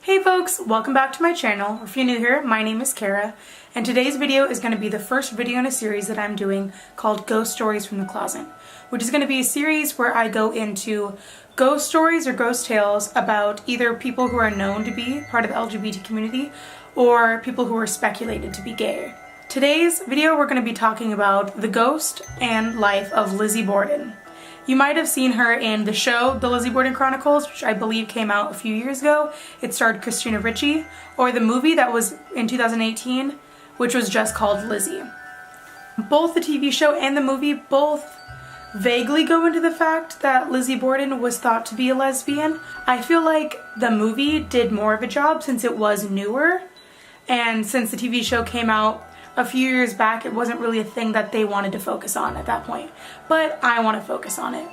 Hey folks, welcome back to my channel. If you're new here, my name is Kara, and today's video is going to be the first video in a series that I'm doing called Ghost Stories from the Closet, which is going to be a series where I go into ghost stories or ghost tales about either people who are known to be part of the LGBT community or people who are speculated to be gay. Today's video we're going to be talking about the ghost and life of Lizzie Borden. You might have seen her in the show, The Lizzie Borden Chronicles, which I believe came out a few years ago. It starred Christina Ricci, or the movie that was in 2018, which was just called Lizzie. Both the TV show and the movie both vaguely go into the fact that Lizzie Borden was thought to be a lesbian. I feel like the movie did more of a job since it was newer, and since the TV show came out a few years back, it wasn't really a thing that they wanted to focus on at that point, but I want to focus on it.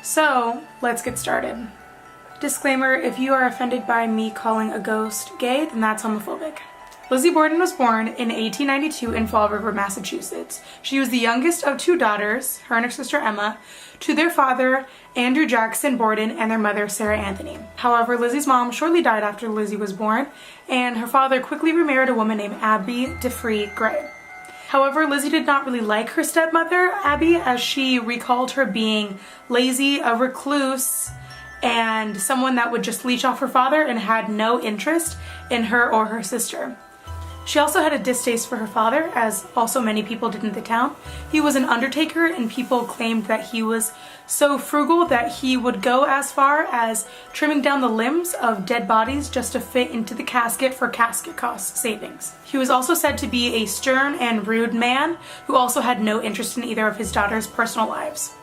So let's get started. Disclaimer, if you are offended by me calling a ghost gay, then that's homophobic. Lizzie Borden was born in 1892 in Fall River, Massachusetts. She was the youngest of two daughters, her and her sister Emma, to their father, Andrew Jackson Borden, and their mother, Sarah Anthony. However, Lizzie's mom shortly died after Lizzie was born, and her father quickly remarried a woman named Abby DeFree Gray. However, Lizzie did not really like her stepmother, Abby, as she recalled her being lazy, a recluse, and someone that would just leech off her father and had no interest in her or her sister. She also had a distaste for her father, as also many people did in the town. He was an undertaker, and people claimed that he was so frugal that he would go as far as trimming down the limbs of dead bodies just to fit into the casket for casket cost savings. He was also said to be a stern and rude man who also had no interest in either of his daughters' personal lives.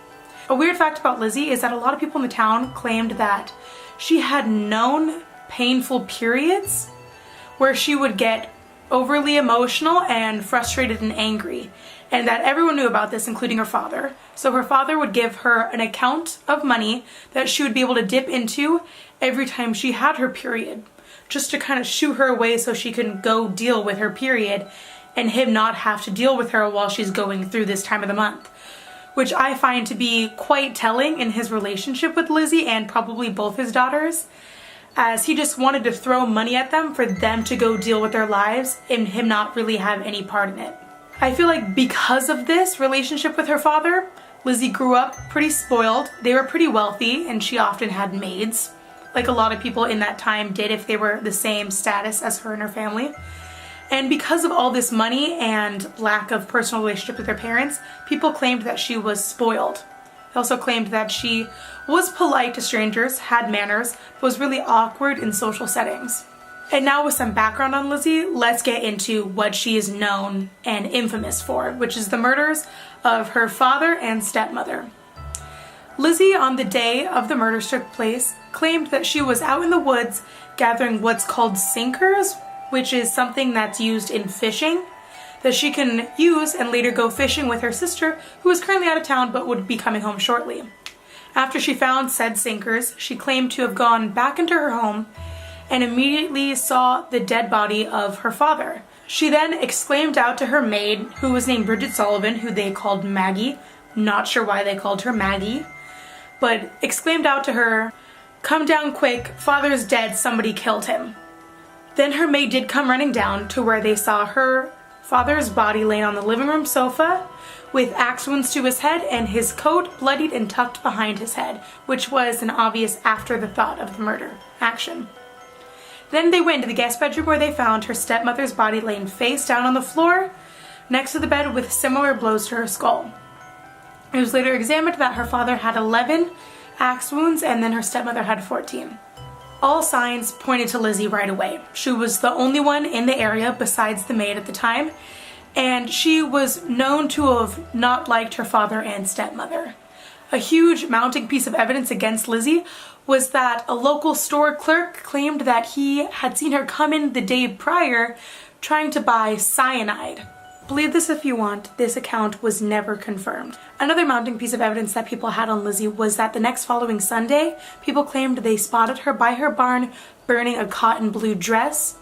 A weird fact about Lizzie is that a lot of people in the town claimed that she had known painful periods where she would get overly emotional and frustrated and angry, and that everyone knew about this, including her father. So her father would give her an account of money that she would be able to dip into every time she had her period, just to kind of shoo her away so she can go deal with her period and him not have to deal with her while she's going through this time of the month, which I find to be quite telling in his relationship with Lizzie and probably both his daughters, as he just wanted to throw money at them for them to go deal with their lives and him not really have any part in it. I feel like because of this relationship with her father, Lizzie grew up pretty spoiled. They were pretty wealthy, and she often had maids, like a lot of people in that time did if they were the same status as her and her family. And because of all this money and lack of personal relationship with her parents, people claimed that she was spoiled. They also claimed that she was polite to strangers, had manners, but was really awkward in social settings. And now with some background on Lizzie, let's get into what she is known and infamous for, which is the murders of her father and stepmother. Lizzie, on the day of the murders took place, claimed that she was out in the woods gathering what's called sinkers, which is something that's used in fishing, that she can use and later go fishing with her sister, who is currently out of town but would be coming home shortly. After she found said sinkers, she claimed to have gone back into her home and immediately saw the dead body of her father. She then exclaimed out to her maid, who was named Bridget Sullivan, who they called Maggie. Not sure why they called her Maggie, but exclaimed out to her, "Come down quick, father's dead, somebody killed him." Then her maid did come running down to where they saw her father's body laying on the living room sofa with axe wounds to his head and his coat bloodied and tucked behind his head, which was an obvious after the thought of the murder action. Then they went to the guest bedroom where they found her stepmother's body laying face down on the floor next to the bed with similar blows to her skull. It was later examined that her father had 11 axe wounds and then her stepmother had 14. All signs pointed to Lizzie right away. She was the only one in the area besides the maid at the time, and she was known to have not liked her father and stepmother. A huge mounting piece of evidence against Lizzie was that a local store clerk claimed that he had seen her come in the day prior trying to buy cyanide. Believe this if you want, this account was never confirmed. Another mounting piece of evidence that people had on Lizzie was that the next following Sunday, people claimed they spotted her by her barn burning a cotton blue dress,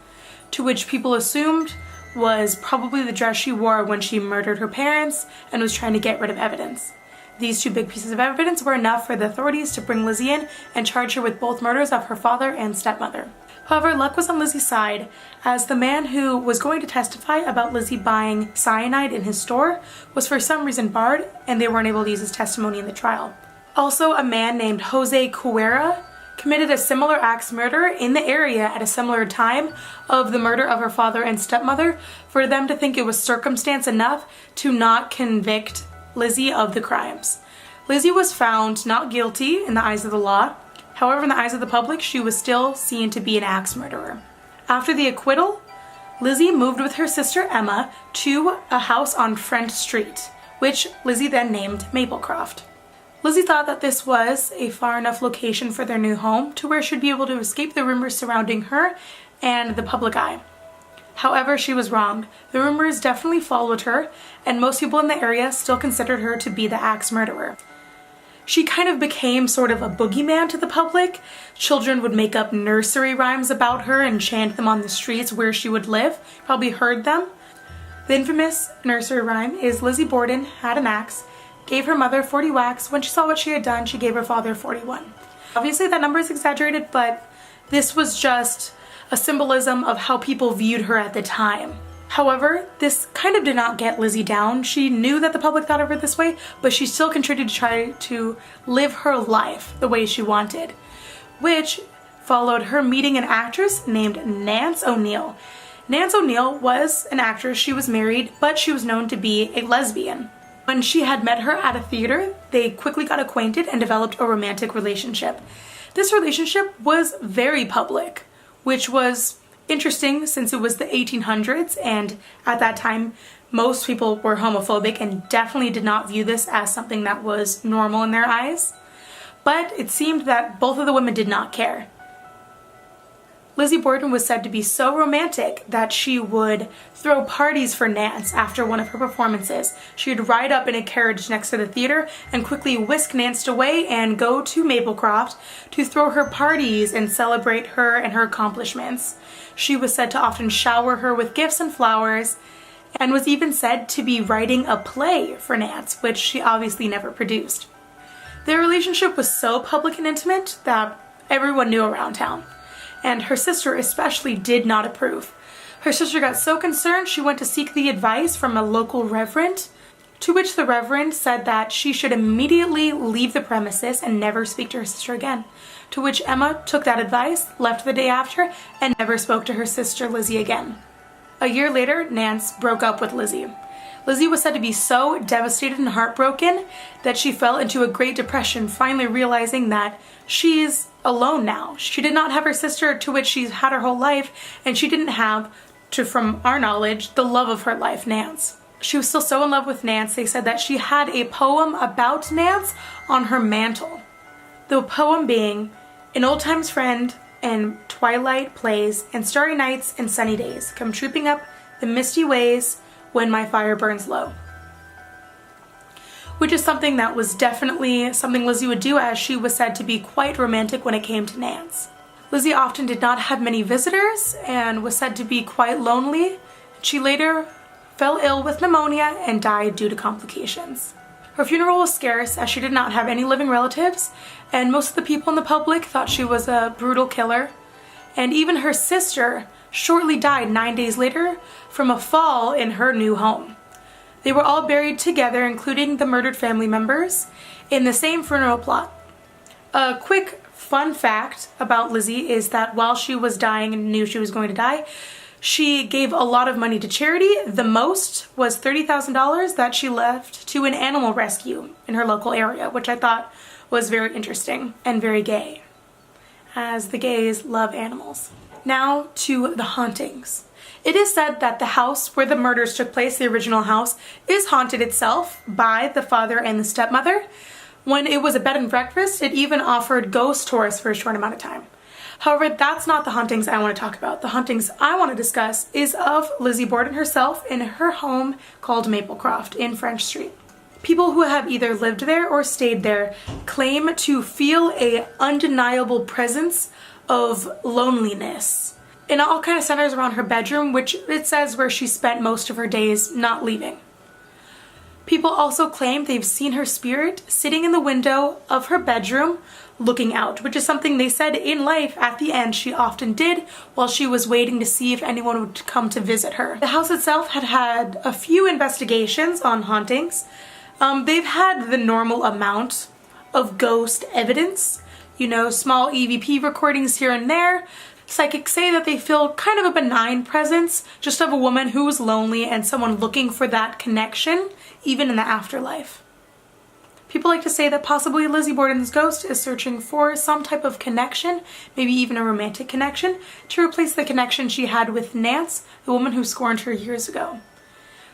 to which people assumed was probably the dress she wore when she murdered her parents and was trying to get rid of evidence. These two big pieces of evidence were enough for the authorities to bring Lizzie in and charge her with both murders of her father and stepmother. However, luck was on Lizzie's side, as the man who was going to testify about Lizzie buying cyanide in his store was for some reason barred, and they weren't able to use his testimony in the trial. Also, a man named Jose Cuera committed a similar axe murder in the area at a similar time of the murder of her father and stepmother for them to think it was circumstance enough to not convict Lizzie of the crimes. Lizzie was found not guilty in the eyes of the law. However, in the eyes of the public, she was still seen to be an axe murderer. After the acquittal, Lizzie moved with her sister Emma to a house on French Street, which Lizzie then named Maplecroft. Lizzie thought that this was a far enough location for their new home to where she'd be able to escape the rumors surrounding her and the public eye. However, she was wrong. The rumors definitely followed her, and most people in the area still considered her to be the axe murderer. She kind of became sort of a boogeyman to the public. Children would make up nursery rhymes about her and chant them on the streets where she would live. You probably heard them. The infamous nursery rhyme is Lizzie Borden had an axe, gave her mother 40 whacks. When she saw what she had done, she gave her father 41. Obviously that number is exaggerated, but this was just a symbolism of how people viewed her at the time. However, this kind of did not get Lizzie down. She knew that the public thought of her this way, but she still continued to try to live her life the way she wanted, which followed her meeting an actress named Nance O'Neill. Nance O'Neill was an actress. She was married, but she was known to be a lesbian. When she had met her at a theater, they quickly got acquainted and developed a romantic relationship. This relationship was very public, which was interesting since it was the 1800s, and at that time most people were homophobic and definitely did not view this as something that was normal in their eyes. But it seemed that both of the women did not care. Lizzie Borden was said to be so romantic that she would throw parties for Nance after one of her performances. She would ride up in a carriage next to the theater and quickly whisk Nance away and go to Maplecroft to throw her parties and celebrate her and her accomplishments. She was said to often shower her with gifts and flowers, and was even said to be writing a play for Nance, which she obviously never produced. Their relationship was so public and intimate that everyone knew around town, and her sister especially did not approve. Her sister got so concerned she went to seek the advice from a local reverend, to which the reverend said that she should immediately leave the premises and never speak to her sister again. To which Emma took that advice, left the day after, and never spoke to her sister Lizzie again. A year later, Nance broke up with Lizzie. Lizzie was said to be so devastated and heartbroken that she fell into a great depression, finally realizing that she's alone now. She did not have her sister, to which she's had her whole life, and she didn't have, from our knowledge, the love of her life, Nance. She was still so in love with Nance, they said that she had a poem about Nance on her mantle. The poem being, "An old time's friend and twilight plays, and starry nights and sunny days come trooping up the misty ways when my fire burns low." Which is something that was definitely something Lizzie would do, as she was said to be quite romantic when it came to Nance. Lizzie often did not have many visitors and was said to be quite lonely. She later fell ill with pneumonia and died due to complications. Her funeral was scarce, as she did not have any living relatives, and most of the people in the public thought she was a brutal killer. And even her sister shortly died 9 days later from a fall in her new home. They were all buried together, including the murdered family members, in the same funeral plot. A quick fun fact about Lizzie is that while she was dying and knew she was going to die, she gave a lot of money to charity. The most was $30,000 that she left to an animal rescue in her local area, which I thought was very interesting and very gay, as the gays love animals. Now to the hauntings. It is said that the house where the murders took place, the original house, is haunted itself by the father and the stepmother. When it was a bed and breakfast, it even offered ghost tours for a short amount of time. However, that's not the hauntings I want to talk about. The hauntings I want to discuss is of Lizzie Borden herself in her home called Maplecroft in French Street. People who have either lived there or stayed there claim to feel an undeniable presence of loneliness. It all kind of centers around her bedroom, which it says where she spent most of her days not leaving. People also claim they've seen her spirit sitting in the window of her bedroom looking out, which is something they said in life at the end she often did while she was waiting to see if anyone would come to visit her. The house itself had had a few investigations on hauntings. They've had the normal amount of ghost evidence, you know, small EVP recordings here and there. Psychics say that they feel kind of a benign presence, just of a woman who was lonely and someone looking for that connection, even in the afterlife. People like to say that possibly Lizzie Borden's ghost is searching for some type of connection, maybe even a romantic connection, to replace the connection she had with Nance, the woman who scorned her years ago.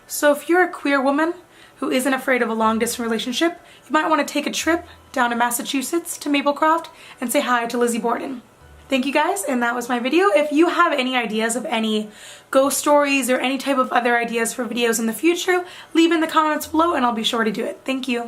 So if you're a queer woman who isn't afraid of a long-distance relationship, you might want to take a trip down to Massachusetts to Maplecroft and say hi to Lizzie Borden. Thank you guys, and that was my video. If you have any ideas of any ghost stories or any type of other ideas for videos in the future, leave in the comments below and I'll be sure to do it. Thank you.